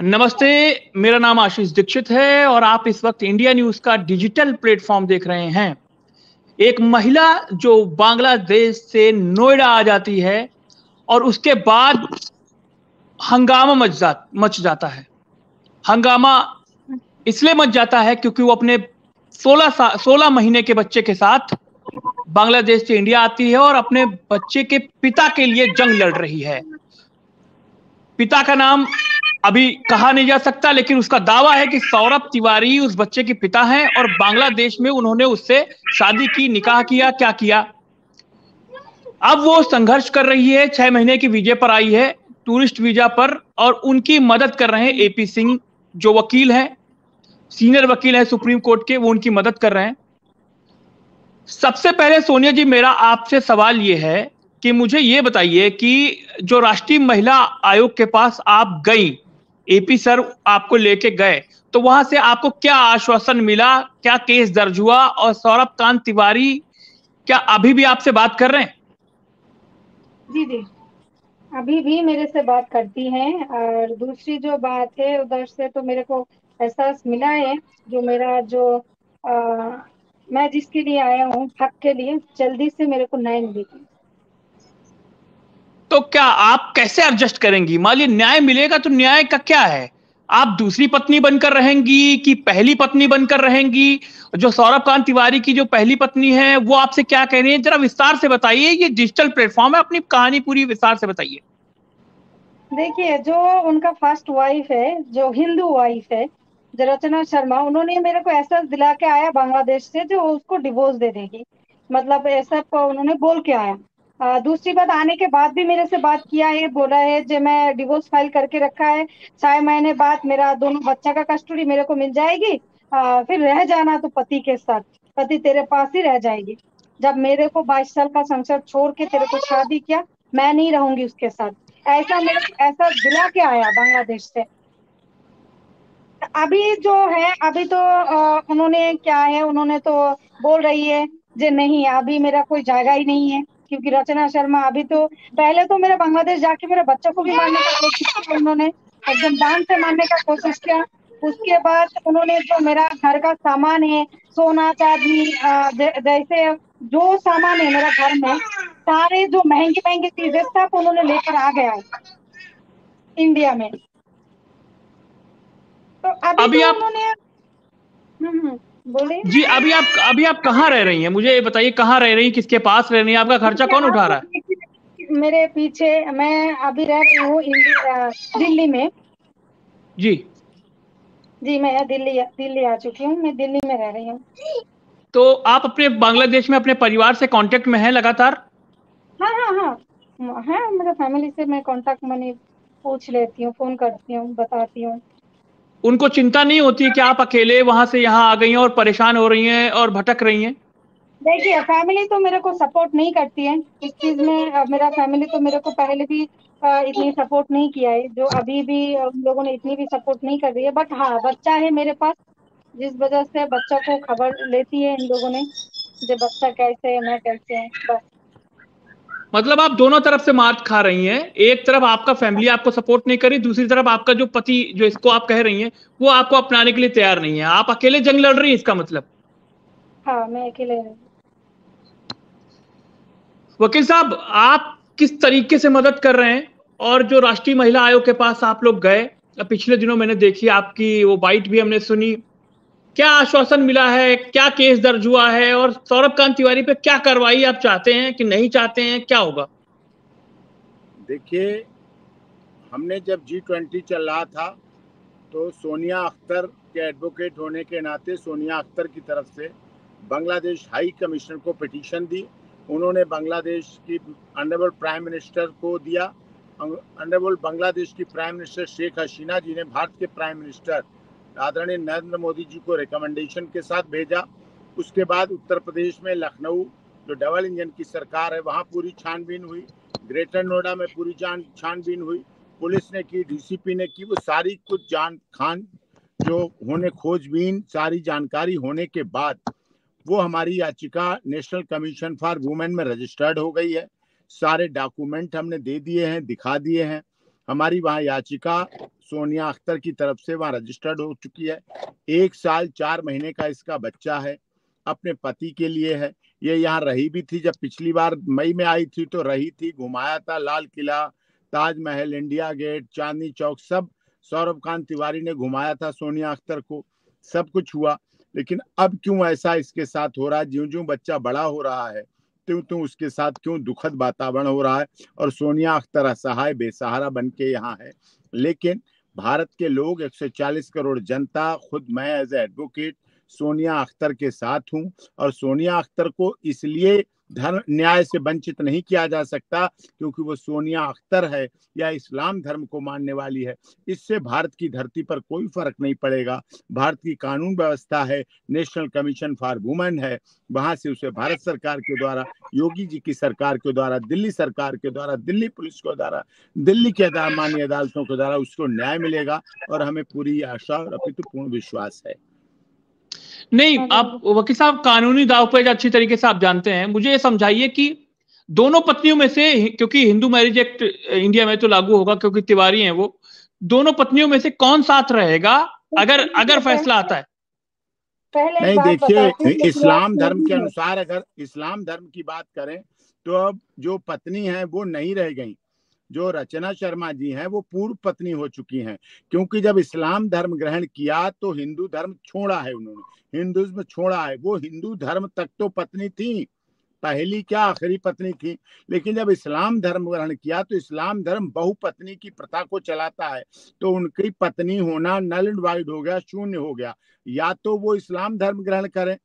नमस्ते, मेरा नाम आशीष दीक्षित है और आप इस वक्त इंडिया न्यूज का डिजिटल प्लेटफॉर्म देख रहे हैं। एक महिला जो बांग्लादेश से नोएडा आ जाती है और उसके बाद हंगामा मच जाता है। हंगामा इसलिए मच जाता है क्योंकि वो अपने 16 महीने के बच्चे के साथ बांग्लादेश से इंडिया आती है और अपने बच्चे के पिता के लिए जंग लड़ रही है। पिता का नाम अभी कहा नहीं जा सकता, लेकिन उसका दावा है कि सौरभ तिवारी उस बच्चे के पिता हैं और बांग्लादेश में उन्होंने उससे शादी की, निकाह किया, क्या किया। अब वो संघर्ष कर रही है, 6 महीने की वीजे पर आई है, टूरिस्ट वीजा पर, और उनकी मदद कर रहे हैं एपी सिंह, जो वकील हैं, सीनियर वकील हैं सुप्रीम कोर्ट के, वो उनकी मदद कर रहे हैं। सबसे पहले सोनिया जी, मेरा आपसे सवाल ये है कि मुझे ये बताइए कि जो राष्ट्रीय महिला आयोग के पास आप गई, एपी सर आपको लेके गए, तो वहां से आपको क्या आश्वासन मिला, क्या केस दर्ज हुआ, और सौरभ कांत तिवारी क्या अभी भी आपसे बात कर रहे हैं? जी जी, अभी भी मेरे से बात करती हैं। और दूसरी जो बात है, उधर से तो मेरे को एहसास मिला है, जो मेरा जो मैं जिसके लिए आया हूँ, हक के लिए, जल्दी से मेरे को न्याय मिलेगी। तो क्या आप कैसे एडजस्ट करेंगी? मान लीजिए न्याय मिलेगा तो न्याय का क्या है? आप दूसरी पत्नी बनकर रहेंगी कि पहली पत्नी बनकर रहेंगी? जो सौरभ कांत तिवारी की जो पहली पत्नी है वो आपसे क्या कह रही है, जरा विस्तार से बताइए। ये डिजिटल प्लेटफॉर्म है, अपनी कहानी पूरी विस्तार से बताइए। देखिए, जो उनका फर्स्ट वाइफ है, जो हिंदू वाइफ है, जो रचना शर्मा, उन्होंने मेरे को एहसास दिला के आया बांग्लादेश से, जो उसको डिवोर्स दे देगी। मतलब ऐसा उन्होंने बोल के आया। दूसरी बात, आने के बाद भी मेरे से बात किया है, बोला है जो मैं डिवोर्स फाइल करके रखा है, 6 महीने बाद मेरा दोनों बच्चा का कस्टडी मेरे को मिल जाएगी। फिर रह जाना तो पति के साथ, पति तेरे पास ही रह जाएगी। जब मेरे को 22 साल का संसार छोड़ के तेरे को शादी किया, मैं नहीं रहूंगी उसके साथ। ऐसा मेरे को ऐसा दिला के आया बांग्लादेश से। अभी जो है, अभी तो उन्होंने क्या है, उन्होंने तो बोल रही है जे नहीं, अभी मेरा कोई जाएगा ही नहीं है, क्योंकि रचना शर्मा अभी तो, पहले तो मेरा बांग्लादेश जाके मेरे बच्चों को भी मारने का कोशिश किया उन्होंने, एकदम जान से मारने का कोशिश किया। उसके बाद उन्होंने जो मेरा घर का सामान है, सोना चांदी, जैसे जो सामान है मेरा घर में, सारे जो महंगी महंगी चीजें सब उन्होंने लेकर आ गया है इंडिया में। तो अभी अभी तो आप उन्होंने बोले जी, अभी आप कहाँ रह रही हैं? मुझे ये बताइए, कहाँ रह रही हैं, किसके पास रह रही हैं, आपका खर्चा कौन उठा रहा है? मेरे पीछे मैं अभी रह रही हूँ दिल्ली में। जी। जी, मैं दिल्ली दिल्ली आ चुकी हूँ, मैं दिल्ली में रह रही हूँ। तो आप अपने बांग्लादेश में अपने परिवार से कांटेक्ट में हैं लगातार? हाँ हाँ हाँ हाँ, मेरे फैमिली से मैं कांटेक्ट मनी पूछ लेती हूँ, फोन करती हूँ, बताती हूँ। उनको चिंता नहीं होती कि आप अकेले वहां से यहाँ आ गई हैं और परेशान हो रही हैं और भटक रही हैं? देखिए, फैमिली तो मेरे को सपोर्ट नहीं करती है इस चीज में। मेरा फैमिली तो मेरे को पहले भी इतनी सपोर्ट नहीं किया है, जो अभी भी उन लोगों ने इतनी भी सपोर्ट नहीं कर रही है। बट हाँ, बच्चा है मेरे पास, जिस वजह से बच्चा को खबर लेती है इन लोगों ने, जो बच्चा कैसे है, मैं कैसे है, बस। मतलब आप दोनों तरफ से मार खा रही हैं। एक तरफ आपका फैमिली आपको सपोर्ट नहीं कर रही, दूसरी तरफ आपका जो पति, जो इसको आप कह रही हैं, वो आपको अपनाने के लिए तैयार नहीं है। आप अकेले जंग लड़ रही हैं, इसका मतलब। हाँ, मैं अकेले हूँ। वकील साहब, आप किस तरीके से मदद कर रहे हैं? और जो राष्ट्रीय महिला आयोग के पास आप लोग गए, पिछले दिनों मैंने देखी आपकी वो बाइट भी हमने सुनी, क्या आश्वासन मिला है, क्या केस दर्ज हुआ है, और सौरभ कांत तिवारी पे क्या कार्रवाई आप चाहते हैं कि नहीं चाहते हैं, क्या होगा? देखिए, हमने जब G20 चल रहा था तो सोनिया अख्तर के एडवोकेट होने के नाते सोनिया अख्तर की तरफ से बांग्लादेश हाई कमिश्नर को पिटीशन दी। उन्होंने बांग्लादेश की ऑनरेबल प्राइम मिनिस्टर को दिया। ऑनरेबल बांग्लादेश की प्राइम मिनिस्टर शेख हसीना जी ने भारत के प्राइम मिनिस्टर आदरणीय नरेंद्र मोदी जी को रिकमेंडेशन के साथ भेजा। उसके बाद उत्तर प्रदेश में लखनऊ, जो डबल इंजन की सरकार है, वहाँ पूरी छानबीन हुई। ग्रेटर नोएडा में पूरी छानबीन हुई, पुलिस ने की, डीसीपी ने की। वो सारी कुछ जो होने खोजबीन, सारी जानकारी होने के बाद वो हमारी याचिका नेशनल कमीशन फॉर वुमेन में रजिस्टर्ड हो गई है। सारे डॉक्यूमेंट हमने दे दिए हैं, दिखा दिए हैं। हमारी वहाँ याचिका सोनिया अख्तर की तरफ से वहाँ रजिस्टर्ड हो चुकी है। 1 साल 4 महीने का इसका बच्चा है, अपने पति के लिए है। ये यहाँ रही भी थी, जब पिछली बार मई में आई थी तो रही थी, घुमाया था, लाल किला, ताजमहल, इंडिया गेट, चांदनी चौक, सब सौरभ कांत तिवारी ने घुमाया था सोनिया अख्तर को, सब कुछ हुआ। लेकिन अब क्यों ऐसा इसके साथ हो रहा है? ज्यों ज्यों बच्चा बड़ा हो रहा है त्यों त्यों उसके साथ क्यों दुखद वातावरण हो रहा है, और सोनिया अख्तर असहाय बेसहारा बन के यहाँ है। लेकिन भारत के लोग, 140 करोड़ जनता, खुद मैं एज एडवोकेट सोनिया अख्तर के साथ हूं, और सोनिया अख्तर को इसलिए धर्म न्याय से वंचित नहीं किया जा सकता क्योंकि वो सोनिया अख्तर है या इस्लाम धर्म को मानने वाली है। इससे भारत की धरती पर कोई फर्क नहीं पड़ेगा। भारत की कानून व्यवस्था है, नेशनल कमीशन फॉर वुमेन है, वहां से उसे भारत सरकार के द्वारा, योगी जी की सरकार के द्वारा, दिल्ली सरकार के द्वारा, दिल्ली पुलिस के द्वारा, दिल्ली के माननीय अदालतों के द्वारा उसको न्याय मिलेगा, और हमें पूरी आशा और अपितु पूर्ण विश्वास है। नहीं, आप वकील साहब कानूनी दावपेच अच्छी तरीके से आप जानते हैं, मुझे ये समझाइए कि दोनों पत्नियों में से, क्योंकि हिंदू मैरिज एक्ट इंडिया में तो लागू होगा क्योंकि तिवारी हैं वो, दोनों पत्नियों में से कौन साथ रहेगा अगर फैसला आता है? नहीं, देखिए, इस्लाम धर्म के अनुसार अगर इस्लाम धर्म की बात करें तो अब जो पत्नी है वो नहीं रह गई। जो रचना शर्मा जी हैं वो पूर्व पत्नी हो चुकी हैं, क्योंकि जब इस्लाम धर्म ग्रहण किया तो हिंदू धर्म छोड़ा है उन्होंने, हिंदुइज्म छोड़ा है। वो हिंदू धर्म तक तो पत्नी थी, पहली क्या आखिरी पत्नी थी, लेकिन जब इस्लाम धर्म ग्रहण किया तो इस्लाम धर्म बहुपत्नी की प्रथा को चलाता है, तो उनकी पत्नी होना नल एंड वाइड हो गया, शून्य हो गया। या तो वो इस्लाम धर्म ग्रहण करें,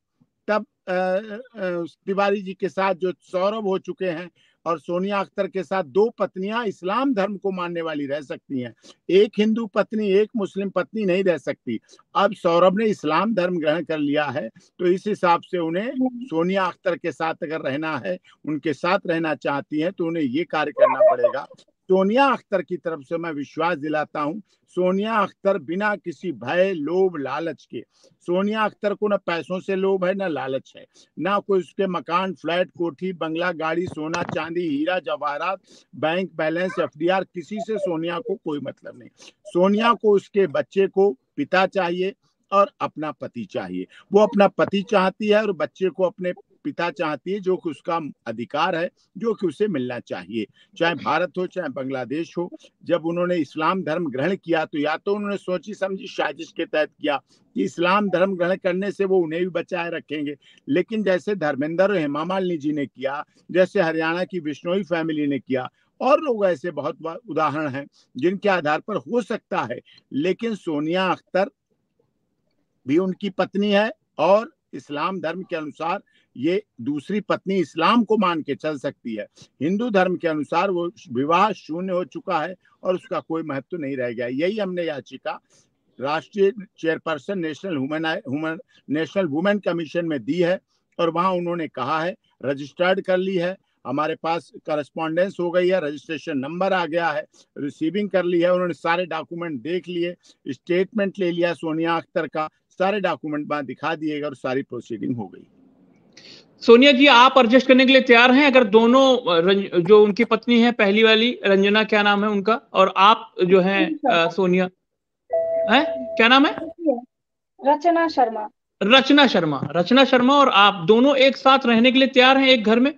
तब तिवारी जी के साथ जो सौरभ हो चुके हैं और सोनिया अख्तर के साथ 2 पत्नियां इस्लाम धर्म को मानने वाली रह सकती हैं। एक हिंदू पत्नी, एक मुस्लिम पत्नी नहीं रह सकती। अब सौरभ ने इस्लाम धर्म ग्रहण कर लिया है, तो इस हिसाब से उन्हें सोनिया अख्तर के साथ अगर रहना है, उनके साथ रहना चाहती हैं, तो उन्हें ये कार्य करना पड़ेगा। सोनिया अख्तर की तरफ से मैं विश्वास दिलाता हूं, सोनिया अख्तर बिना किसी भय, लोभ, लालच के, सोनिया अख्तर को न पैसों से लोभ है, न लालच है, ना कोई उसके मकान, फ्लैट, कोठी, बंगला, गाड़ी, सोना, चांदी, हीरा जवाहरात, बैंक बैलेंस, एफडीआर, किसी से सोनिया को कोई मतलब नहीं। सोनिया को उसके बच्चे को पिता चाहिए और अपना पति चाहिए। वो अपना पति चाहती है और बच्चे को अपने पिता चाहती है, जो कि उसका अधिकार है, जो कि उसे मिलना चाहिए, चाहे भारत हो चाहे बांग्लादेश हो। जब उन्होंने इस्लाम धर्म ग्रहण किया तो या तो उन्होंने सोची समझी साजिश के तहत किया कि इस्लाम धर्म ग्रहण करने से वो उन्हें भी बचाए रखेंगे, लेकिन जैसे धर्मेंद्र और हेमा मालिनी जी ने किया, जैसे हरियाणा की बिश्नोई फैमिली ने किया, और लोग ऐसे बहुत उदाहरण हैं जिनके आधार पर हो सकता है। लेकिन सोनिया अख्तर भी उनकी पत्नी है, और इस्लाम धर्म के अनुसार ये दूसरी पत्नी इस्लाम को मान के चल सकती है। हिंदू धर्म के अनुसार वो विवाह शून्य हो चुका है और उसका कोई महत्व नहीं रह गया। यही हमने याचिका राष्ट्रीय चेयरपर्सन नेशनल वुमेन कमीशन में दी है, और वहां उन्होंने कहा है, रजिस्टर्ड कर ली है, हमारे पास करस्पॉन्डेंस हो गई है, रजिस्ट्रेशन नंबर आ गया है, रिसीविंग कर ली है, उन्होंने सारे डॉक्यूमेंट देख लिए, स्टेटमेंट ले लिया सोनिया अख्तर का, सारे डॉक्यूमेंट वहां दिखा दिएगा और सारी प्रोसीडिंग हो गई। सोनिया जी, आप एडजस्ट करने के लिए तैयार हैं अगर दोनों, जो उनकी पत्नी है पहली वाली, रंजना क्या नाम है उनका, और आप जो हैं सोनिया, है क्या नाम है? रचना शर्मा। रचना शर्मा और आप दोनों एक साथ रहने के लिए तैयार हैं एक घर में?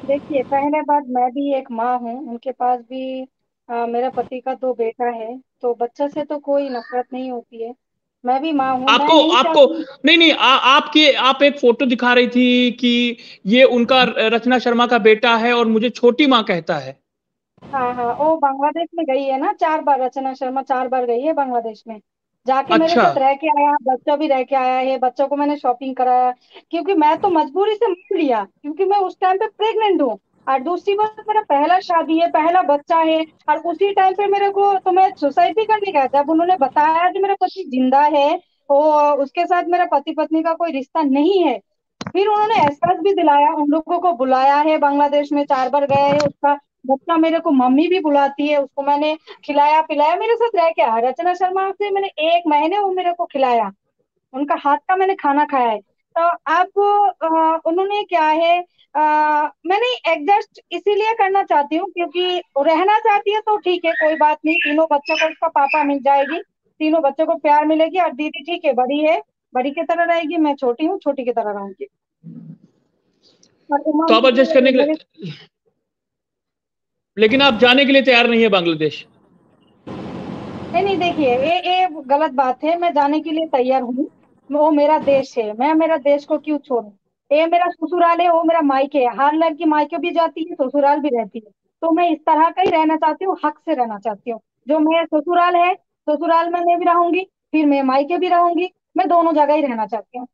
देखिए, पहले बात, मैं भी एक माँ हूँ, उनके पास भी मेरा पति का 2 बेटा है, तो बच्चे से तो कोई नफरत नहीं होती है। मैं भी माँ हूँ, मैं आपको नहीं आपको चाहती। नहीं, आप एक फोटो दिखा रही थी कि ये उनका रचना शर्मा का बेटा है और मुझे छोटी माँ कहता है। हाँ हाँ, वो बांग्लादेश में गई है ना 4 बार, रचना शर्मा 4 बार गई है बांग्लादेश में, जाके मेरे अच्छा, साथ रह के आया, बच्चा भी रह के आया है, बच्चों को मैंने शॉपिंग कराया, क्योंकि मैं तो मजबूरी से मान लिया, क्योंकि मैं उस टाइम पे प्रेग्नेंट हूँ, और दूसरी बात मेरा पहला शादी है, पहला बच्चा है, और उसी टाइम पे मेरे को, तो मैं सुसाइड भी करने गया, जब उन्होंने बताया कि मेरा पति जिंदा है, वो उसके साथ मेरा पति पत्नी का कोई रिश्ता नहीं है, फिर उन्होंने एहसास भी दिलाया, उन लोगों को बुलाया है, बांग्लादेश में 4 बार गया है, उसका बच्चा मेरे को मम्मी भी बुलाती है, उसको मैंने खिलाया पिलाया, मेरे साथ रह के आया, रचना शर्मा से मैंने 1 महीने वो मेरे को खिलाया, उनका हाथ का मैंने खाना खाया है। तो अब उन्होंने क्या है, मैंने एडजस्ट इसीलिए करना चाहती हूँ क्योंकि रहना चाहती है तो ठीक है, कोई बात नहीं, तीनों बच्चों को उसका पापा मिल जाएगी, तीनों बच्चों को प्यार मिलेगी, और दीदी ठीक है, बड़ी है, बड़ी की तरह रहेगी, मैं छोटी हूँ, छोटी की तरह रहूंगी। और तो आप एडजस्ट करने के मेरे, लिए, लेकिन आप जाने के लिए तैयार नहीं है बांग्लादेश? नहीं नहीं, देखिए ये गलत बात है, मैं जाने के लिए तैयार हूँ। वो मेरा देश है, मैं मेरा देश को क्यों छोड़ूं। ये मेरा ससुराल है, वो मेरा मायके है, हर लड़की मायके भी जाती है, ससुराल भी रहती है। तो मैं इस तरह का ही रहना चाहती हूँ, हक से रहना चाहती हूँ। जो मेरा ससुराल है, ससुराल में मैं भी रहूंगी, फिर मैं मायके भी रहूंगी, मैं दोनों जगह ही रहना चाहती हूँ।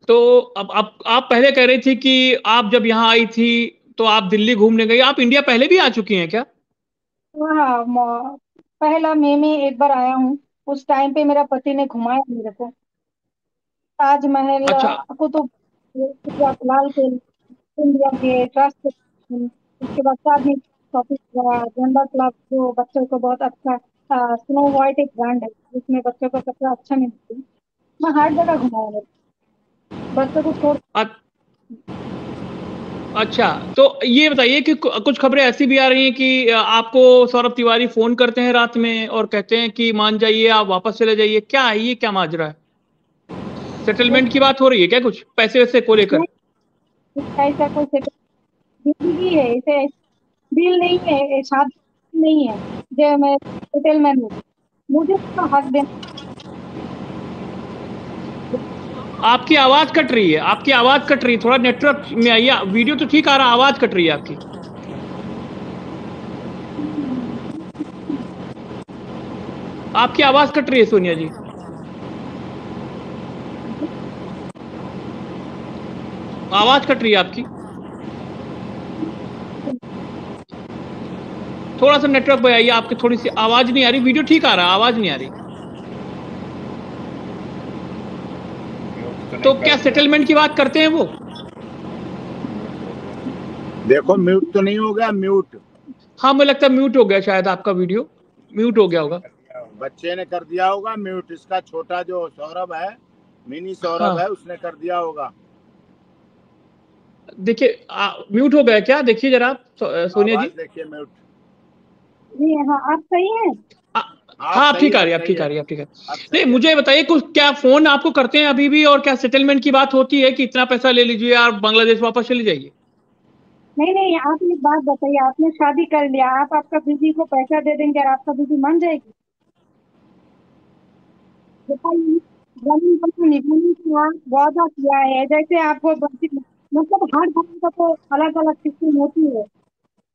तो अब आप पहले कह रही थी कि आप जब यहाँ आई थी तो आप दिल्ली घूमने गई, आप इंडिया पहले भी आ चुकी हैं क्या? हाँ, पहला मई में एक बार आया हूँ। उस टाइम पे मेरा पति ने घुमाया मेरे को, ताजमहल, अच्छा। कुतुब, लाल किला, इंडिया गेट, राष्ट्रपति, उसके बाद चांदनी शॉपिंग वगैरह, झंडा क्लब, जो बच्चों को बहुत अच्छा, स्नो वाइट एक ब्रांड है जिसमें बच्चों को कपड़ा अच्छा मिलता है। मैं हर जगह घुमाया मेरे बच्चों को छोड़। अ- अच्छा, तो ये बताइए कि कुछ खबरें ऐसी भी आ रही हैं कि आपको सौरभ तिवारी फोन करते हैं रात में और कहते हैं कि मान जाइए, आप वापस चले जाइए, क्या है ये, क्या माजरा है? सेटलमेंट की बात हो रही है क्या, कुछ पैसे वैसे को लेकर? नहीं, ऐसा कोई जिंदगी है, इसे डील नहीं है, ये शादी नहीं है जो मैं सेटलमेंट हूँ, मुझे उसका हक देना। आपकी आवाज कट रही है, आपकी आवाज कट रही है, थोड़ा नेटवर्क में आइए। वीडियो तो ठीक आ रहा, आवाज कट रही है आपकी। आपकी आवाज कट रही है सोनिया जी, आवाज कट रही है आपकी। थोड़ा सा नेटवर्क पे आइए, आपकी थोड़ी सी आवाज नहीं आ रही, वीडियो ठीक आ रहा, आवाज नहीं आ रही। तो क्या सेटलमेंट की बात करते हैं वो? देखो म्यूट तो नहीं हो गया, म्यूट हाँ, मुझे लगता है म्यूट हो गया, शायद आपका वीडियो म्यूट हो गया होगा। बच्चे ने कर दिया होगा म्यूट, इसका छोटा जो सौरभ है, मिनी सौरभ है, हाँ, उसने कर दिया होगा। देखिए म्यूट हो गया क्या, देखिए जरा सोनिया आवाज जी। देखिए म्यूट। जी हाँ, आप सही हैं। आ, आप हाँ, आप सही ठीक है, आ अब रही है, आप सही ठीक आ है, रही है, आप ठीक है। अब नहीं, सही है। मुझे बताइए, कुछ क्या फोन आपको करते हैं अभी भी, और क्या सेटलमेंट की बात होती है कि इतना पैसा ले लीजिए और बांग्लादेश वापस चले जाइए? नहीं नहीं, आप एक बात बताइए, आपने शादी कर लिया, आप आपका बीवी को पैसा दे देंगे और आपका बीवी मान जाएगी? बताइए। जमीन पर निभाने का वादा किया है, जैसे आपको मतलब हर धर्म का तो अलग अलग सिस्टम होती है।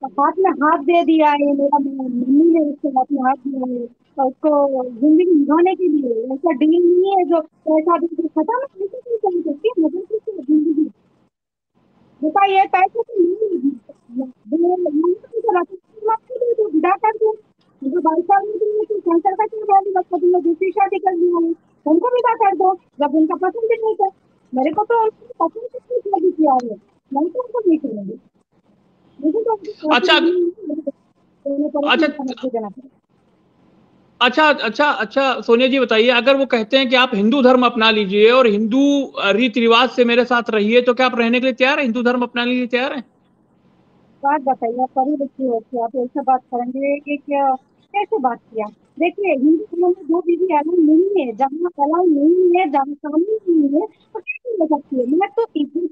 तो हाथ में हाथ दे दिया है, मेरा मम्मी ने उसके हाथ में हाथ दिया है, और उसको जिंदगी निभाने के लिए ऐसा डील नहीं है जो पैसा दे के खत्म है, ऐसे नहीं कर सकती मतलब कि जिंदगी। बताइए, पैसे तो नहीं विदा कर दो। मुझे भाई साहब ने दिए तो शंकर का क्यों बोली, बच्चा तुमने दूसरी शादी कर लिया है, उनको विदा कर दो, जब उनका पसंद ही नहीं था। मेरे को तो उनकी पसंद से शादी किया है, मैं तो उनको नहीं करूंगी। मुझे तो उनकी शादी अच्छा, नहीं है, दोनों तरफ अच्छा, में समझ के देना पड़ेगा। अच्छा, अच्छा, अच्छा, सोनिया जी बताइए, अगर वो कहते हैं कि आप हिंदू धर्म अपना लीजिए और हिंदू रीति रिवाज से मेरे साथ रहिए, तो क्या आप रहने के लिए तैयार हैं, हिंदू धर्म अपनाने के लिए तैयार हैं? बात बताइए, आप पढ़ी लिखी होती आप ऐसे बात करेंगे कि क्या, कैसे बात किया? देखिए, हिंदू धर्म में जो विधि अलाउ नहीं है, जहाँ अलाउ नहीं है, जहाँ कानून नहीं है, तो कैसे हो सकती है? मैं तो दीदी हूँ,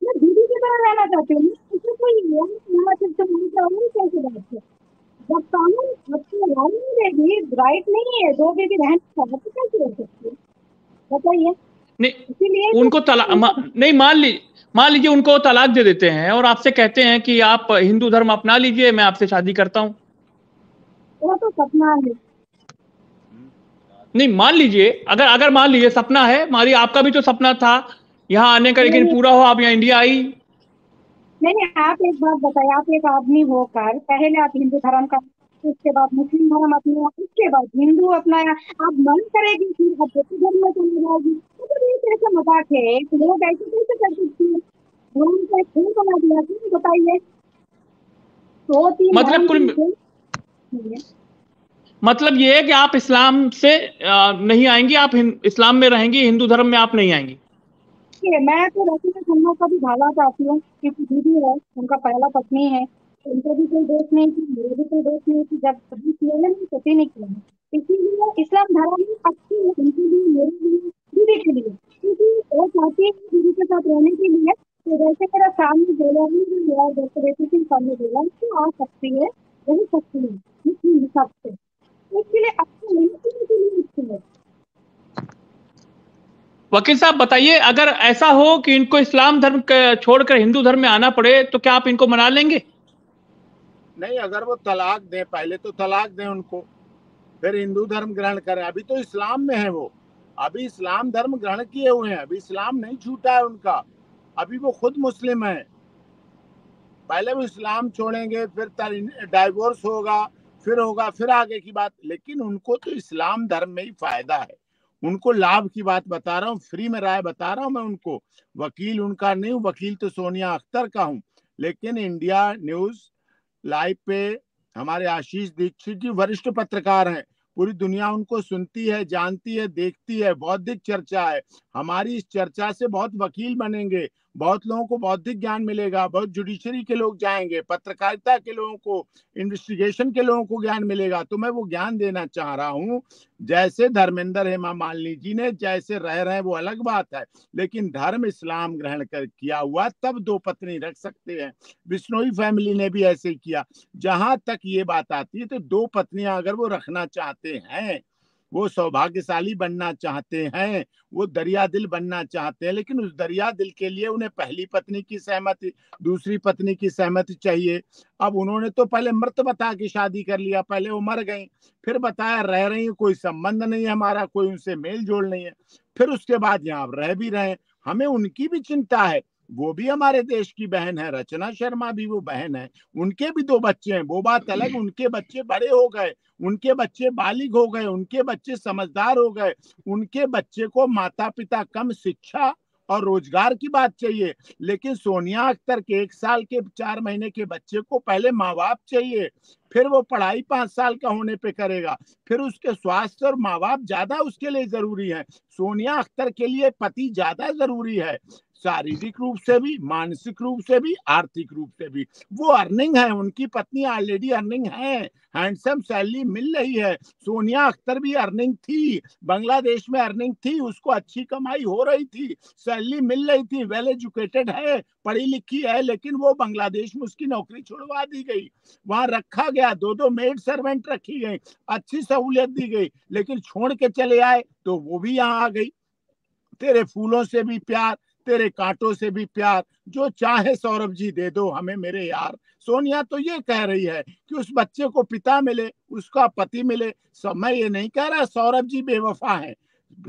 मैं दीदी की तरह रहना चाहती हूँ, इसमें कोई यहाँ सिर्फ कैसे बात है? जब कानून आपको अलाउ नहीं देगी, राइट नहीं है, दो बीवी रहने का, तो कैसे हो सकती है? बताइए। नहीं, इसीलिए तो उनको नहीं, मान लीजिए उनको तलाक दे देते हैं और आपसे कहते हैं कि आप हिंदू धर्म अपना लीजिए, मैं आपसे शादी करता हूं। वो तो सपना है। नहीं, मान लीजिए, अगर अगर मान लीजिए सपना है, मारी आपका भी तो सपना था यहाँ आने का, लेकिन नहीं पूरा हो, आप यहाँ इंडिया आई। नहीं नहीं, आप एक बात बताइए, आप एक आदमी होकर पहले आप हिंदू धर्म का, उसके बाद मुस्लिम धर्म अपनाया, उसके बाद हिंदू अपनाया, आप मन करेगी कि आप दूसरे धर्म में चली जाएगी, मतलब ये कैसा मजाक है? एक लोग ऐसे कैसे कर सकते हैं? धर्म का एक खून बना दिया, क्यों बताइए? दो तीन मतलब धर्म की कुल खून नहीं है। मतलब ये है कि आप इस्लाम से नहीं आएंगी, आप इस्लाम में रहेंगी, हिंदू धर्म में आप नहीं आएंगी। मैं तो रचना शर्मा का भी भाला चाहती हूँ, क्योंकि दीदी है, उनका पहला पत्नी है, तो उनका भी कोई दोष नहीं थी, मेरे भी कोई दोष नहीं थी, जब सभी किए हैं मैं सती नहीं किया है। इसीलिए इस्लाम धर्म ही अच्छी है उनके लिए, मेरे लिए, दीदी के लिए, क्योंकि वो चाहती है दीदी के साथ रहने के लिए। तो जैसे मेरा सामने जेलर में जो मेरा जैसे रेपी सिंह सामने जेलर तो आ सकती है, रह सकती है मुस्लिम हिसाब से, तो इसके लिए अच्छी नहीं, के लिए अच्छी है। वकील साहब बताइए, अगर ऐसा हो कि इनको इस्लाम धर्म छोड़कर हिंदू धर्म में आना पड़े तो क्या आप इनको मना लेंगे? नहीं, अगर वो तलाक दें, पहले तो तलाक दें उनको, फिर हिंदू धर्म ग्रहण करें। अभी तो इस्लाम में है वो, अभी इस्लाम धर्म ग्रहण किए हुए हैं, अभी इस्लाम नहीं छूटा है उनका, अभी वो खुद मुस्लिम है। पहले वो इस्लाम छोड़ेंगे, फिर डाइवोर्स होगा, फिर आगे की बात। लेकिन उनको तो इस्लाम धर्म में ही फायदा है, उनको लाभ की बात बता रहा हूँ, फ्री में राय बता रहा हूँ मैं उनको। वकील उनका नहीं हूँ, वकील तो सोनिया अख्तर का हूँ। लेकिन इंडिया न्यूज लाइव पे हमारे आशीष दीक्षित जी वरिष्ठ पत्रकार हैं, पूरी दुनिया उनको सुनती है, जानती है, देखती है, बौद्धिक चर्चा है। हमारी इस चर्चा से बहुत वकील बनेंगे, बहुत लोगों को बौद्धिक ज्ञान मिलेगा, बहुत जुडिशरी के लोग जाएंगे, पत्रकारिता के लोगों को, इन्वेस्टिगेशन के लोगों को ज्ञान मिलेगा। तो मैं वो ज्ञान देना चाह रहा हूँ। जैसे धर्मेंद्र हेमा मालिनी जी ने जैसे रह रहे हैं वो अलग बात है, लेकिन धर्म इस्लाम ग्रहण कर किया हुआ तब 2 पत्नी रख सकते हैं। बिश्नोई फैमिली ने भी ऐसे किया। जहां तक ये बात आती है तो 2 पत्नियां अगर वो रखना चाहते हैं, वो सौभाग्यशाली बनना चाहते हैं, वो दरिया दिल बनना चाहते हैं, लेकिन उस दरिया दिल के लिए उन्हें पहली पत्नी की सहमति, दूसरी पत्नी की सहमति चाहिए। अब उन्होंने तो पहले मृत बता के शादी कर लिया, पहले वो मर गई, फिर बताया रह रही है, कोई संबंध नहीं है हमारा, कोई उनसे मेल जोल नहीं है, फिर उसके बाद यहाँ रह भी रहे हैं। हमें उनकी भी चिंता है, वो भी हमारे देश की बहन है, रचना शर्मा भी वो बहन है, उनके भी 2 बच्चे हैं। वो बात अलग, उनके बच्चे बड़े हो गए, उनके बच्चे बालिग हो गए, उनके बच्चे समझदार हो गए, उनके बच्चे को माता पिता कम शिक्षा और रोजगार की बात चाहिए। लेकिन सोनिया अख्तर के 1 साल के 4 महीने के बच्चे को पहले माँ बाप चाहिए, फिर वो पढ़ाई 5 साल का होने पे करेगा, फिर उसके स्वास्थ्य और माँ बाप ज्यादा उसके लिए जरूरी है। सोनिया अख्तर के लिए पति ज्यादा जरूरी है, शारीरिक रूप से भी, मानसिक रूप से भी, आर्थिक रूप से भी। वो अर्निंग है, उनकी पत्नी ऑलरेडी अर्निंग है, हैंडसम सैलरी मिल रही है। सोनिया अख्तर भी अर्निंग थी, बांग्लादेश में अर्निंग थी, उसको अच्छी कमाई हो रही थी, सैलरी मिल रही थी, वेल एजुकेटेड है, पढ़ी लिखी है। लेकिन वो बांग्लादेश में उसकी नौकरी छुड़वा दी गई, वहां रखा गया, 2 मेड सर्वेंट रखी गई, अच्छी सहूलियत दी गई, लेकिन छोड़ के चले आए तो वो भी यहाँ आ गई। तेरे फूलों से भी प्यार, तेरे कांटों से भी प्यार, जो चाहे सौरभ जी दे दो हमें मेरे यार। सोनिया तो ये कह रही है कि उस बच्चे को पिता मिले, उसका पति मिले। सब, मैं ये नहीं कह रहा सौरभ जी बेवफा हैं,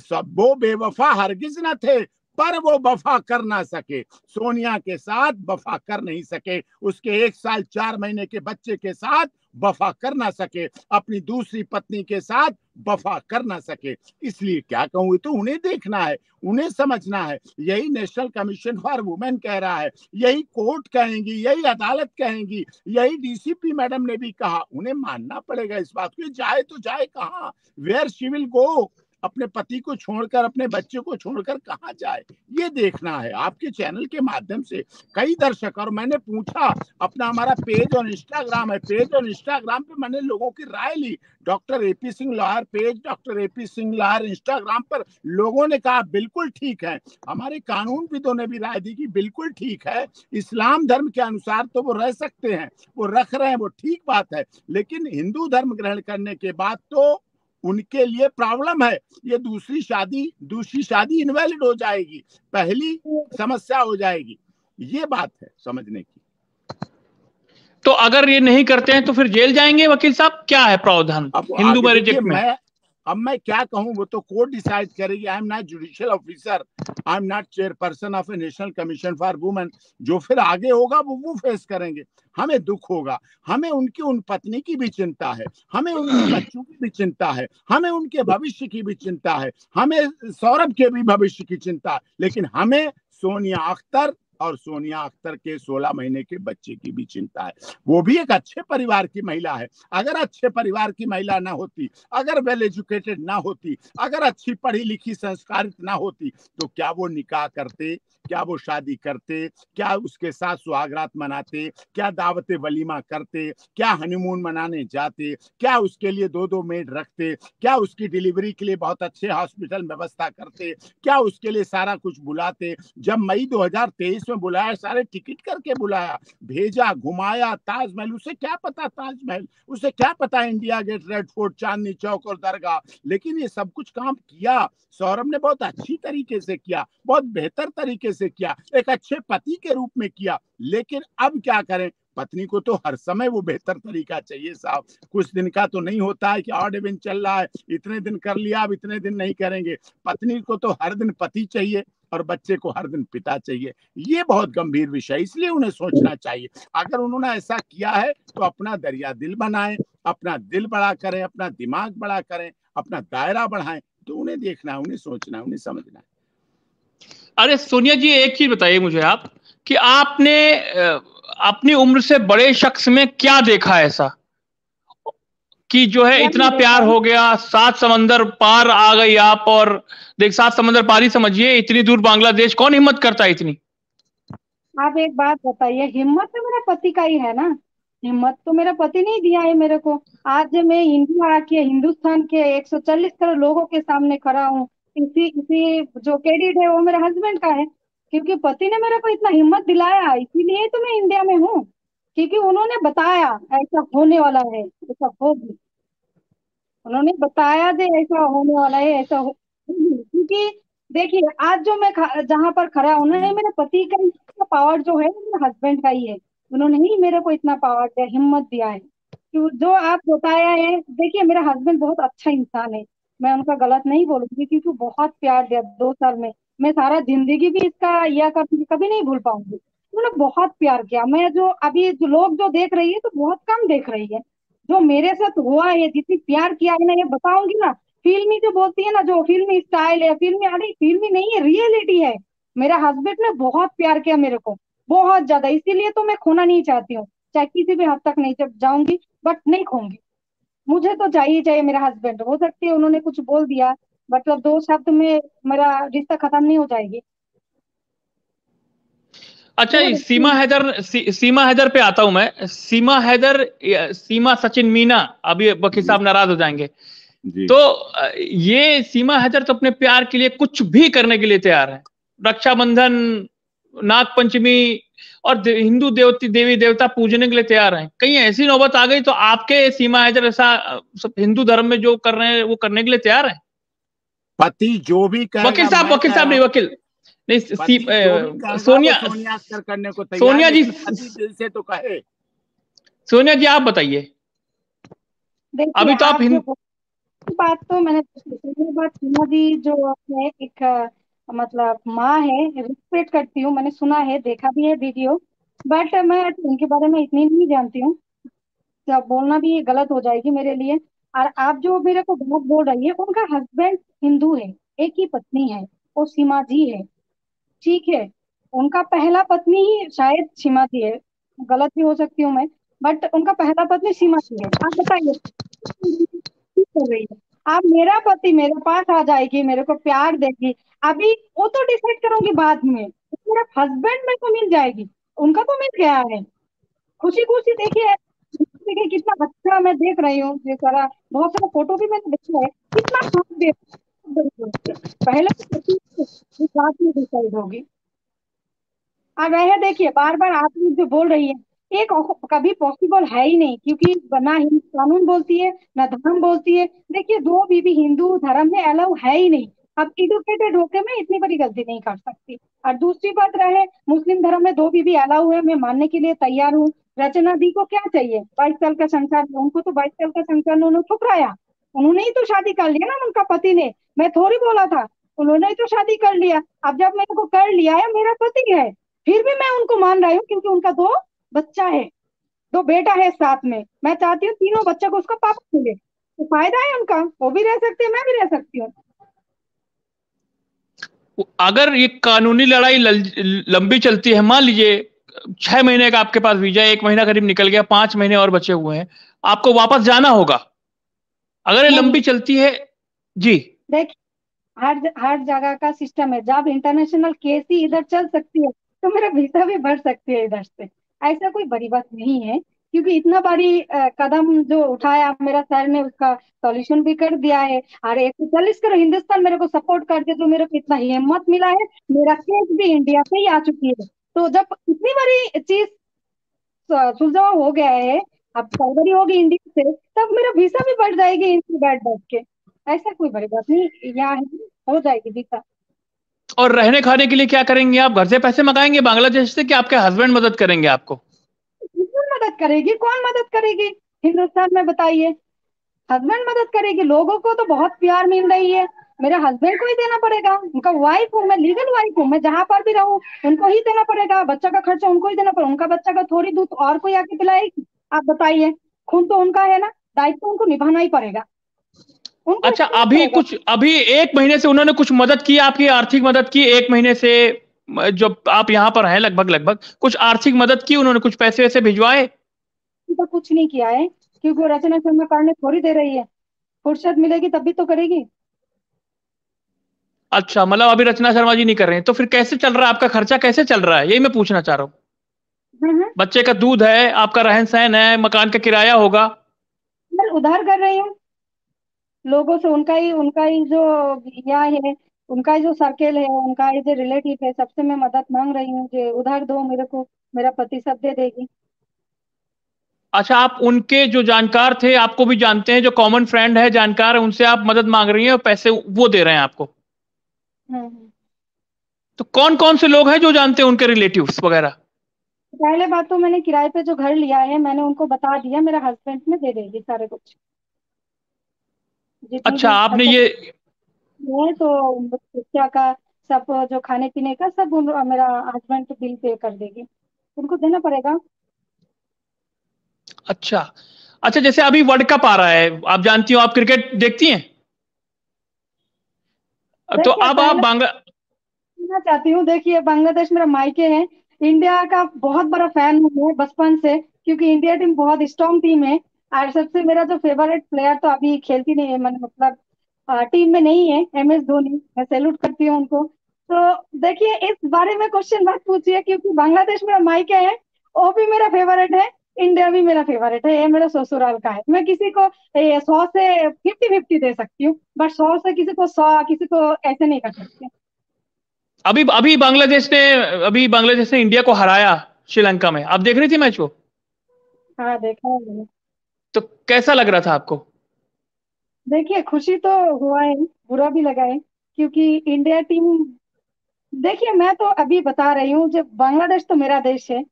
सब वो बेवफा हरगिज न थे, पर वो वफा कर ना सके, सोनिया के साथ वफा कर नहीं सके, उसके 1 साल 4 महीने के बच्चे के साथ वफा कर ना सके, अपनी दूसरी पत्नी के साथ वफा कर ना सके। इसलिए क्या कहूँ, तो उन्हें देखना है, उन्हें समझना है। यही नेशनल कमीशन फॉर वुमेन कह रहा है, यही कोर्ट कहेंगी, यही अदालत कहेंगी, यही डीसीपी मैडम ने भी कहा। उन्हें मानना पड़ेगा इस बात को। जाए तो जाए कहाँ, वेयर शी विल गो, अपने पति को छोड़कर, अपने बच्चे को छोड़कर कहाँ जाए, ये देखना है। आपके चैनल के माध्यम से कई दर्शक, और मैंने पूछा, अपना हमारा पेज और इंस्टाग्राम है, पेज और इंस्टाग्राम पे मैंने लोगों की राय ली। Doctor AP Singh lawyer page, doctor AP Singh lawyer Instagram पर लोगों ने कहा बिल्कुल ठीक है। हमारे कानूनविदों ने भी राय दी कि बिल्कुल ठीक है, इस्लाम धर्म के अनुसार तो वो रह सकते हैं, वो रख रहे हैं, वो ठीक बात है। लेकिन हिंदू धर्म ग्रहण करने के बाद तो उनके लिए प्रॉब्लम है, ये दूसरी शादी इनवैलिड हो जाएगी, पहली समस्या हो जाएगी। ये बात है समझने की। तो अगर ये नहीं करते हैं तो फिर जेल जाएंगे वकील साहब, क्या है प्रावधान हिंदू मैरिज एक्ट में? अब मैं क्या कहूं, वो तो कोर्ट डिसाइड करेगी। I am not judicial officer, I am not chairperson of A national commission for women. जो फिर आगे होगा वो फेस करेंगे। हमें दुख होगा, हमें उनकी उन पत्नी की भी चिंता है, हमें उनके बच्चों की भी चिंता है, हमें उनके भविष्य की भी चिंता है, हमें सौरभ के भी भविष्य की चिंता है। लेकिन हमें सोनिया अख्तर और सोनिया अख्तर के 16 महीने के बच्चे की भी चिंता है। वो भी एक अच्छे परिवार की महिला है। अगर अच्छे परिवार की महिला ना होती, अगर वेल एजुकेटेड ना होती, अगर अच्छी पढ़ी लिखी संस्कारित ना होती, तो क्या वो निकाह करते, क्या वो शादी करते, क्या उसके साथ सुहागरात मनाते, क्या दावते वलीमा करते, क्या हनीमून मनाने जाते, क्या उसके लिए 2-2 मेड रखते, क्या उसकी डिलीवरी के लिए बहुत अच्छे हॉस्पिटल व्यवस्था करते, क्या उसके लिए सारा कुछ बुलाते। जब मई 2023 में बुलाया, सारे टिकट करके बुलाया, भेजा, घुमाया, ताजमहल, उसे क्या पता ताजमहल, उसे क्या पता India gate, red fort, Chandni Chowk और दरगाह, लेकिन ये सब कुछ काम किया। सौरभ ने बहुत अच्छी तरीके से किया, बहुत बेहतर तरीके से किया, एक अच्छे पति के रूप में किया। लेकिन अब क्या करें, पत्नी को तो हर समय वो बेहतर तरीका चाहिए साहब। कुछ दिन का तो नहीं होता है कि ऑड इवन चल रहा है, इतने दिन कर लिया, अब इतने दिन नहीं करेंगे। पत्नी को तो हर दिन पति चाहिए और बच्चे को हर दिन पिता चाहिए। ये बहुत गंभीर विषय, इसलिए उन्हें सोचना चाहिए। अगर उन्होंने ऐसा किया है तो अपना दरिया दिल बनाएं, अपना दिल बड़ा करें, अपना दिमाग बड़ा करें, अपना दायरा बढ़ाएं। तो उन्हें देखना है, उन्हें सोचना है, उन्हें समझना है। अरे सोनिया जी, एक चीज बताइए मुझे आप, कि आपने अपनी उम्र से बड़े शख्स में क्या देखा ऐसा कि जो है क्या इतना नहीं प्यार देखा है? हो गया, 7 समंदर पार आ गई आप, और देख 7 समंदर पार ही समझिए, इतनी दूर बांग्लादेश कौन हिम्मत करता है इतनी? आप एक बात बताइए, हिम्मत तो मेरा पति का ही है ना। हिम्मत तो मेरा पति नहीं दिया है मेरे को। आज मैं इंडिया आके हिंदुस्तान के 140 करोड़ लोगों के सामने खड़ा हूँ। इसी इसी जो क्रेडिट है वो मेरे हस्बैंड का है, क्योंकि पति ने मेरे को इतना हिम्मत दिलाया, इसीलिए तो मैं इंडिया में हूँ। क्योंकि उन्होंने बताया ऐसा होने वाला है, ऐसा होगी। उन्होंने बताया जो ऐसा होने वाला है, ऐसा हो। क्योंकि देखिए, आज जो मैं जहां पर खड़ा हूं ना, ये मेरे पति का ही पावर जो है, मेरे हस्बैंड का ही है। उन्होंने ही मेरे को इतना पावर दिया, हिम्मत दिया है। तो जो आप बताया है, देखिए मेरा हस्बैंड बहुत अच्छा इंसान है। मैं उनका गलत नहीं बोलूंगी, क्योंकि बहुत प्यार दिया 2 साल में। मैं सारा जिंदगी भी इसका यह कभी नहीं भूल पाऊंगी। उन्होंने बहुत प्यार किया। मैं जो अभी जो लोग जो देख रही है, तो बहुत कम देख रही है। जो मेरे साथ हुआ है, जितनी प्यार किया है ना, ये बताऊंगी ना। फिल्मी जो बोलती है ना, जो फिल्मी स्टाइल है, फिल्मी, अरे फिल्मी नहीं है, रियलिटी है। मेरा हस्बैंड ने बहुत प्यार किया मेरे को, बहुत ज्यादा। इसीलिए तो मैं खोना नहीं चाहती हूँ, चाहे किसी भी हद तक नहीं जब जाऊंगी, बट नहीं खोऊंगी। मुझे तो चाहिए चाहिए मेरा हस्बैंड। हो सकती है उन्होंने कुछ बोल दिया, मतलब 2 शब्द में मेरा रिश्ता खत्म नहीं हो जाएगी। अच्छा, वो सीमा हैदर, सीमा हैदर पे आता हूं मैं। सीमा हैदर, सीमा सचिन मीना, अभी वकील जी साहब नाराज हो जाएंगे। जी तो ये सीमा हैदर तो अपने प्यार के लिए कुछ भी करने के लिए तैयार है। रक्षाबंधन, नाग पंचमी, और हिंदू देवी देवता पूजने के लिए तैयार हैं। कहीं ऐसी नौबत आ गई तो आपके सीमा हैदर ऐसा सब हिंदू धर्म में जो कर रहे हैं वो करने के लिए तैयार हैं? पति जो भी वकील कहेगा, साहब, मैं वकील कह साहब रहा नहीं, हूँ, वकील नहीं, पति जो भी कहेगा वो सोनिया, सोनिया अख्तर करने को तैयार, सोनिया जी, लेकिन पति दिल से तो कहे। सोनिया जी आप बताइए। देखिए, अभी तो आप आप जो हिंद बात तो मैंने दूसरी बात, सीमा जी जो है एक मतलब माँ है, रिस्पेक्ट करती हूँ। मैंने सुना है, देखा भी है वीडियो, बट मैं उनके बारे में इतनी नहीं जानती हूँ। तो अब बोलना भी गलत हो जाएगी मेरे लिए। और आप जो मेरे को बात बोल रही है, उनका हस्बैंड हिंदू है, एक ही पत्नी है, वो सीमा जी है। ठीक है, उनका पहला पत्नी ही शायद सीमा जी है, गलत भी हो सकती हूँ मैं, बट उनका पहला पत्नी सीमा जी है। आप बताइए, ठीक कर रही है। आप, मेरा पति मेरे पास आ जाएगी, मेरे को प्यार देगी, अभी वो तो डिसाइड करूंगी बाद में। मेरा हस्बैंड मेरे को मिल जाएगी, उनका तो मिल गया है। खुशी खुशी देखिए, देखिए कितना अच्छा मैं देख रही हूँ। ये सारा बहुत सारा फोटो भी मैंने देखा है, कितना साथ दे। पहले तो पति बाद में डिसाइड होगी। अब वह देखिए, बार बार आप लोग जो बोल रही है, एक कभी पॉसिबल है ही नहीं, क्योंकि ना हिंदू कानून बोलती है, ना धर्म बोलती है। देखिए, दो बीबी हिंदू धर्म में अलाउ है ही नहीं। अब एडुकेटेड होके मैं इतनी बड़ी गलती नहीं कर सकती। और दूसरी बात रहे, मुस्लिम धर्म में दो बीबी अलाउ है, मैं मानने के लिए तैयार हूँ। रचना दी को क्या चाहिए, 22 साल का संसार, उनको तो 22 साल का संसार उन्होंने ठुकराया। उन्होंने ही तो शादी कर लिया ना, उनका पति ने। मैं थोड़ी बोला था, उन्होंने ही तो शादी कर लिया। अब जब मेरे को कर लिया है, मेरा पति है, फिर भी मैं उनको मान रही हूँ, क्योंकि उनका दो बच्चा है, दो बेटा है साथ में। मैं चाहती हूँ तीनों बच्चों को उसका पापा मिले, तो फायदा है उनका, वो भी रह सकते हैं, मैं भी रह सकती हूँ। अगर ये कानूनी लड़ाई लंबी चलती है, मान लीजिए 6 महीने का आपके पास वीजा, 1 महीना करीब निकल गया, 5 महीने और बचे हुए हैं, आपको वापस जाना होगा अगर ये नहीं, लंबी चलती है। जी। देख, हर हर जगह का सिस्टम है। जब इंटरनेशनल केस ही इधर चल सकती है, तो मेरा वीजा भी बढ़ सकती है इधर से। ऐसा कोई बड़ी बात नहीं है, क्योंकि इतना बड़ी कदम जो उठाया मेरा सर ने, उसका सॉल्यूशन भी कर दिया है। और 140 करोड़ हिंदुस्तान मेरे को सपोर्ट कर दिया, तो मेरे को इतना हिम्मत मिला है। मेरा केस भी इंडिया से ही आ चुकी है। तो जब इतनी बड़ी चीज सुलझावा हो गया है, अब सर्जरी होगी इंडिया से, तब मेरा वीसा भी बढ़ जाएगी इनकी बैठ बैठ के। ऐसा कोई बड़ी बात नहीं, यहाँ हो जाएगी वीसा। और रहने खाने के लिए क्या करेंगे आप? घर से पैसे मंगाएंगे बांग्लादेश से, कि आपके हस्बैंड मदद करेंगे आपको? कौन मदद करेगी, कौन मदद करेगी हिंदुस्तान में, बताइए। हस्बैंड मदद करेगी? लोगों को तो बहुत प्यार मिल रही है। मेरे हस्बैंड को ही देना पड़ेगा, उनका वाइफ हूँ मैं, लीगल वाइफ हूँ मैं, जहां पर भी रहूँ उनको ही देना पड़ेगा। बच्चा का खर्चा उनको ही देना पड़ेगा। उनका बच्चा का थोड़ी दूध और कोई आके पिलाएगी? आप बताइए। खून तो उनका है ना, दायित्व तो उनको निभाना ही पड़ेगा, उनको ही अच्छा, करना अभी पड़ेगा। कुछ, अभी 1 महीने से उन्होंने कुछ मदद की, आपकी आर्थिक मदद की 1 महीने से? जो आप यहाँ पर हैं, लगभग लगभग कुछ आर्थिक मदद की उन्होंने? कुछ पैसे वैसे भिजवाए? तो कुछ नहीं किया है, क्योंकि वो रचना शर्मा करने थोड़ी दे रही है। फुर्सत मिलेगी तभी तो करेगी। अच्छा, मतलब अभी रचना शर्मा जी नहीं कर रहे हैं, तो फिर कैसे चल रहा है आपका? खर्चा कैसे चल रहा है, यही मैं पूछना चाह रहा हूँ। हम्म। बच्चे का दूध है, आपका रहन सहन है, मकान का किराया होगा। मैं उधार कर रही हूँ लोगों से। उनका ही जो यहाँ है, उनका ही जो सर्केल है, उनका ही जो रिलेटिव है, सबसे मैं मदद मांग रही हूँ कि उधार दो मेरे को, मेरा पति सब दे देगी। अच्छा, आप उनके जो जानकार थे, आपको भी जानते हैं, जो कॉमन फ्रेंड है, जानकार है, उनसे आप मदद मांग रही हैं और पैसे वो दे रहे हैं आपको? हम्म। तो कौन कौन से लोग हैं जो जानते हैं, उनके रिलेटिव्स वगैरह? पहले बात तो, मैंने किराए पे जो घर लिया है मैंने उनको बता दिया, मेरा हस्बैंड में दे देगी सारे कुछ, जितनी अच्छा, भी आपने खर्चा ये, है तो बच्चा का सब, जो खाने पीने का सब मेरा हस्बैंड बिल पे कर देगी, उनको देना पड़ेगा। अच्छा, अच्छा, जैसे अभी वर्ल्ड कप आ रहा है, आप जानती हो, आप क्रिकेट देखती हैं? तो देखिए अब आप पहले बांग्ला कहना चाहती हूँ, देखिए बांग्लादेश मेरा मायके है। इंडिया का बहुत बड़ा फैन हूँ मैं बचपन से, क्योंकि इंडिया टीम बहुत स्ट्रांग टीम है। और सबसे मेरा जो फेवरेट प्लेयर तो अभी खेलती नहीं है, मतलब टीम में नहीं है, MS धोनी। मैं सैल्यूट करती हूँ उनको। तो देखिए, इस बारे में क्वेश्चन मत पूछिए, क्योंकि बांग्लादेश मेरा मायके है, वो भी मेरा फेवरेट है, इंडिया भी मेरा फेवरेट है। ये मेरा ससुराल का है। मैं किसी को 100 से 50-50 दे सकती हूँ, बट 100 से किसी को 100, किसी को ऐसे नहीं कर सकती। अभी अभी बांग्लादेश ने इंडिया को हराया श्रीलंका में, आप देख रही थी मैच को? हाँ, देखा है मैंने। तो कैसा लग रहा था आपको? देखिए, खुशी तो हुआ है, बुरा भी लगा है, क्योंकि इंडिया टीम, देखिए मैं तो अभी बता रही हूँ, जब बांग्लादेश तो मेरा देश है,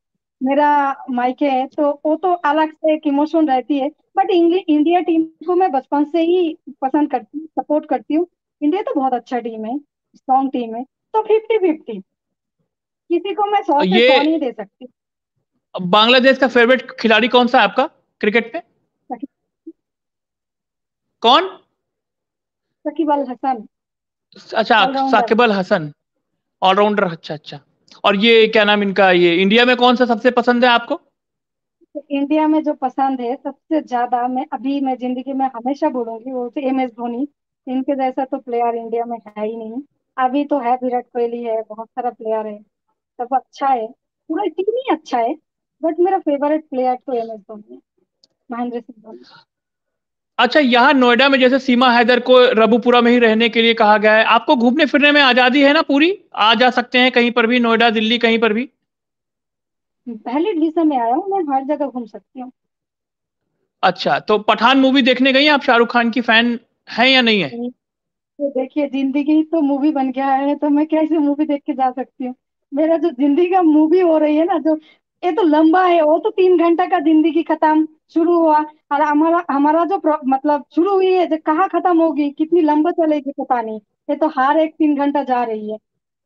मेरा मायके है, तो वो तो अलग से एक इमोशन रहती है। बट इंडिया टीम को मैं बचपन से ही पसंद करती हूँ, सपोर्ट करती हूँ। इंडिया तो बहुत अच्छा टीम है, स्ट्रॉन्ग टीम है। तो 50-50, किसी को मैं 100 से 100 ये नहीं दे सकती। बांग्लादेश का फेवरेट खिलाड़ी कौन सा है आपका क्रिकेट में? कौन? शकीब अल हसन, अच्छा, ऑलराउंडर। साकिब अल हसन, ऑलराउंडर, अच्छा अच्छा। और ये क्या नाम इनका, ये इंडिया में कौन सा सबसे पसंद है आपको? तो इंडिया में जो पसंद है सबसे ज्यादा, मैं जिंदगी में हमेशा बोलूंगी, वो तो MS धोनी। इनके जैसा तो प्लेयर इंडिया में है ही नहीं। अभी तो है, विराट कोहली है, बहुत सारा प्लेयर है, सब अच्छा है, पूरा टीम ही अच्छा है। बट मेरा फेवरेट प्लेयर तो MS धोनी है, महेंद्र सिंह धोनी। अच्छा, यहाँ नोएडा में जैसे सीमा हैदर को रबुपुरा में ही रहने के लिए कहा गया है, आपको घूमने फिरने में आजादी है ना पूरी? आ जा सकते हैं कहीं पर भी, नोएडा, दिल्ली, कहीं पर भी? पहले वीजा में आया हूँ, मैं हर जगह घूम सकती हूँ। अच्छा, तो पठान मूवी देखने गई? आप शाहरुख खान की फैन हैं या नहीं है? तो देखिए, जिंदगी तो मूवी बन गया है, तो मैं कैसे मूवी देख के जा सकती हूँ? मेरा जो जिंदगी का मूवी हो रही है ना, जो ये तो लंबा है, वो तो 3 घंटा का जिंदगी खत्म शुरू हुआ, और हमारा हमारा जो मतलब शुरू हुई है, जो कहाँ खत्म होगी, कितनी लंबा चलेगी पता नहीं। ये तो हर एक 3 घंटा जा रही है।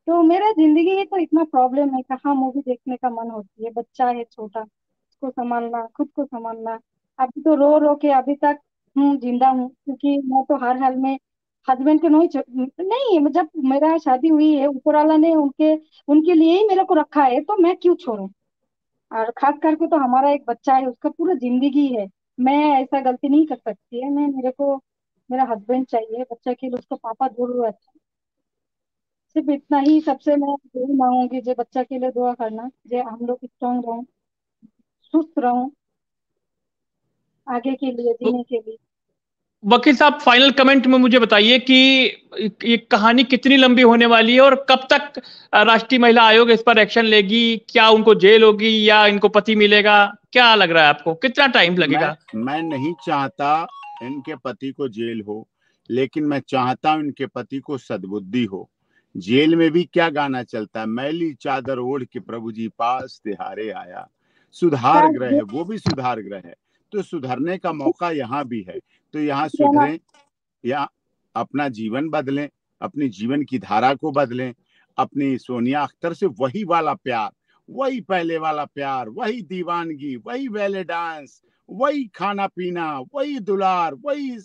तो मेरा जिंदगी ही तो इतना प्रॉब्लम है, कहाँ मूवी देखने का मन होती है? बच्चा है छोटा, उसको संभालना, खुद को संभालना। अभी तो रो रो के अभी तक हूँ, जिंदा हूँ, क्योंकि मैं तो हर हाल में हस्बैंड के नहीं, जब मेरा शादी हुई है ऊपर वाला ने उनके लिए ही मेरे को रखा है, तो मैं क्यों छोड़ूं। और खास करके तो हमारा एक बच्चा है, उसका पूरा जिंदगी है। मैं ऐसा गलती नहीं कर सकती है। मेरे को मेरा हस्बैंड चाहिए, बच्चा के लिए उसका पापा जरूर अच्छा। सिर्फ इतना ही सबसे मैं यही मांगूंगी, जो बच्चा के लिए दुआ करना, जो हम लोग स्ट्रांग रहो, सुस्त रहो आगे के लिए, जीने के लिए। वकील साहब, फाइनल कमेंट में मुझे बताइए कि ये कहानी कितनी लंबी होने वाली है और कब तक राष्ट्रीय महिला आयोग इस पर एक्शन लेगी? क्या उनको जेल होगी या इनको पति मिलेगा? क्या लग रहा है आपको, कितना टाइम लगेगा? मैं नहीं चाहता इनके पति को जेल हो, लेकिन मैं चाहता हूं इनके पति को सद्बुद्धि हो। जेल में भी क्या गाना चलता है, मैली चादर ओढ़ के प्रभु जी पास तिहारे आया। सुधार ग्रह है, वो भी सुधार ग्रह है, तो सुधरने का मौका यहाँ भी है। तो यहाँ सुधरें या अपना जीवन बदलें, अपनी जीवन की धारा को बदलें, अपनी सोनिया अख्तर से वही वाला प्यार, वही पहले वाला प्यार, वही दीवानगी, वही वेले डांस, वही खाना पीना, वही दुलार, वही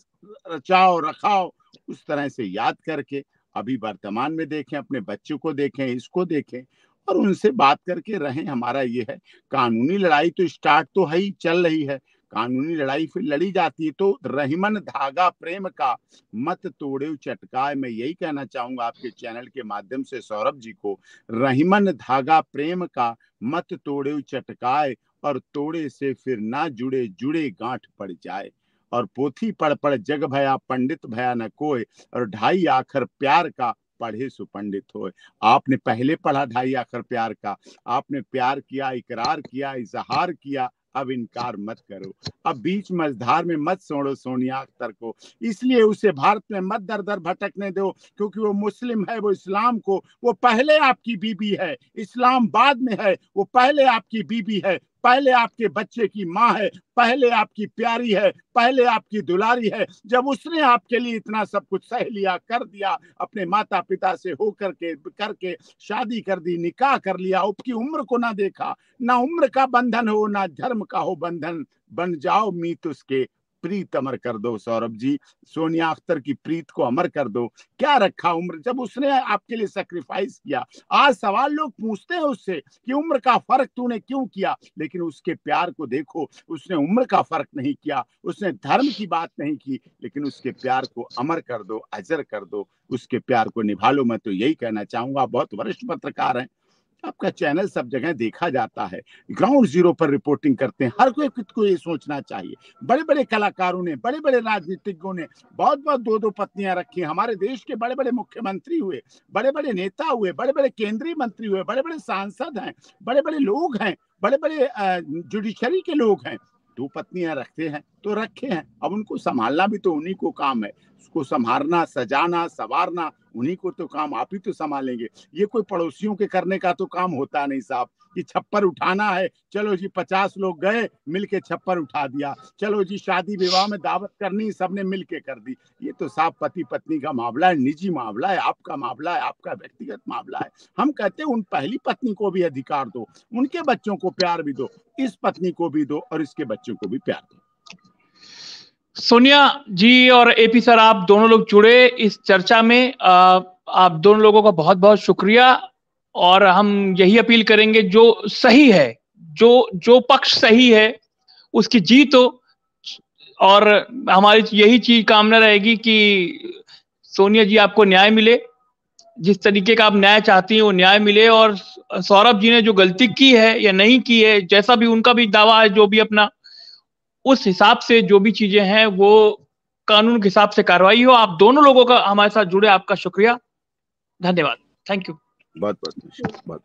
रचाव रखाव, उस तरह से याद करके अभी वर्तमान में देखें, अपने बच्चों को देखें, इसको देखें और उनसे बात करके रहें। हमारा ये है, कानूनी लड़ाई तो स्टार्ट तो है ही, चल रही है। कानूनी लड़ाई फिर लड़ी जाती है, तो रहीमन धागा प्रेम का मत तोड़े चटकाए। मैं यही कहना चाहूंगा आपके चैनल के माध्यम से सौरभ जी को, रहीमन धागा प्रेम का मत तोड़े चटकाए, और तोड़े से फिर ना जुड़े, जुड़े गांठ पड़ जाए। और पोथी पढ़ पढ़ जग भया, पंडित भया न कोय, और ढाई आखर प्यार का पढ़े सुपंडित होए। आपने पहले पढ़ा ढाई आखर प्यार का, आपने प्यार किया, इकरार किया, इजहार किया, अब इनकार मत करो। अब बीच मझधार में मत छोड़ो सोनिया अख्तर को, इसलिए उसे भारत में मत दर दर भटकने दो, क्योंकि वो मुस्लिम है, वो इस्लाम को, वो पहले आपकी बीबी है, इस्लाम बाद में है, वो पहले आपकी बीबी है, पहले आपके बच्चे की माँ है, पहले आपकी प्यारी है, पहले आपकी दुलारी है। जब उसने आपके लिए इतना सब कुछ सह लिया, कर दिया, अपने माता पिता से हो करके शादी कर दी, निकाह कर लिया, उसकी उम्र को ना देखा, ना उम्र का बंधन हो, ना धर्म का हो बंधन, बन जाओ मीत उसके, प्रीत अमर कर दो। सौरभ जी, सोनिया अख्तर की प्रीत को अमर कर दो। क्या रखा उम्र, जब उसने आपके लिए सैक्रिफाइस किया। आज सवाल लोग पूछते हैं उससे कि उम्र का फर्क तूने क्यों किया, लेकिन उसके प्यार को देखो, उसने उम्र का फर्क नहीं किया, उसने धर्म की बात नहीं की, लेकिन उसके प्यार को अमर कर दो, अजर कर दो, उसके प्यार को निभा लो। मैं तो यही कहना चाहूंगा। बहुत वरिष्ठ पत्रकार हैं, आपका चैनल सब जगह देखा जाता है, ग्राउंड जीरो पर रिपोर्टिंग करते हैं। हर कोई खुद को ये सोचना चाहिए। बड़े बड़े कलाकारों ने, बड़े बड़े राजनीतिज्ञों ने बहुत बहुत दो दो पत्नियां रखी। हमारे देश के बड़े बड़े मुख्यमंत्री हुए, बड़े बड़े नेता हुए, बड़े बड़े केंद्रीय मंत्री हुए, बड़े बड़े सांसद हैं, बड़े बड़े लोग हैं, बड़े बड़े जुडिशरी के लोग हैं। दो पत्नियां रखते हैं तो रखे हैं, अब उनको संभालना भी तो उन्हीं को काम है। उसको संभालना, सजाना, संवारना उन्हीं को तो काम, आप ही तो संभालेंगे। ये कोई पड़ोसियों के करने का तो काम होता नहीं साहब, कि छप्पर उठाना है, चलो जी 50 लोग गए, मिलके छप्पर उठा दिया। चलो जी शादी विवाह में दावत करनी, सबने मिलके कर दी। ये तो साहब पति पत्नी का मामला है, निजी मामला है, आपका मामला है, आपका व्यक्तिगत मामला है। हम कहते हैं उन पहली पत्नी को भी अधिकार दो, उनके बच्चों को प्यार भी दो, इस पत्नी को भी दो और इसके बच्चों को भी प्यार दो। सोनिया जी और एपी सर, आप दोनों लोग जुड़े इस चर्चा में, आप दोनों लोगों का बहुत बहुत शुक्रिया। और हम यही अपील करेंगे, जो सही है, जो पक्ष सही है उसकी जीत हो। और हमारी यही चीज कामना रहेगी कि सोनिया जी आपको न्याय मिले, जिस तरीके का आप न्याय चाहती हैं वो न्याय मिले। और सौरभ जी ने जो गलती की है या नहीं की है, जैसा भी उनका भी दावा है, जो भी अपना, उस हिसाब से जो भी चीजें हैं वो कानून के हिसाब से कार्रवाई हो। आप दोनों लोगों का हमारे साथ जुड़े, आपका शुक्रिया, धन्यवाद, थैंक यू। बहुत बहुत।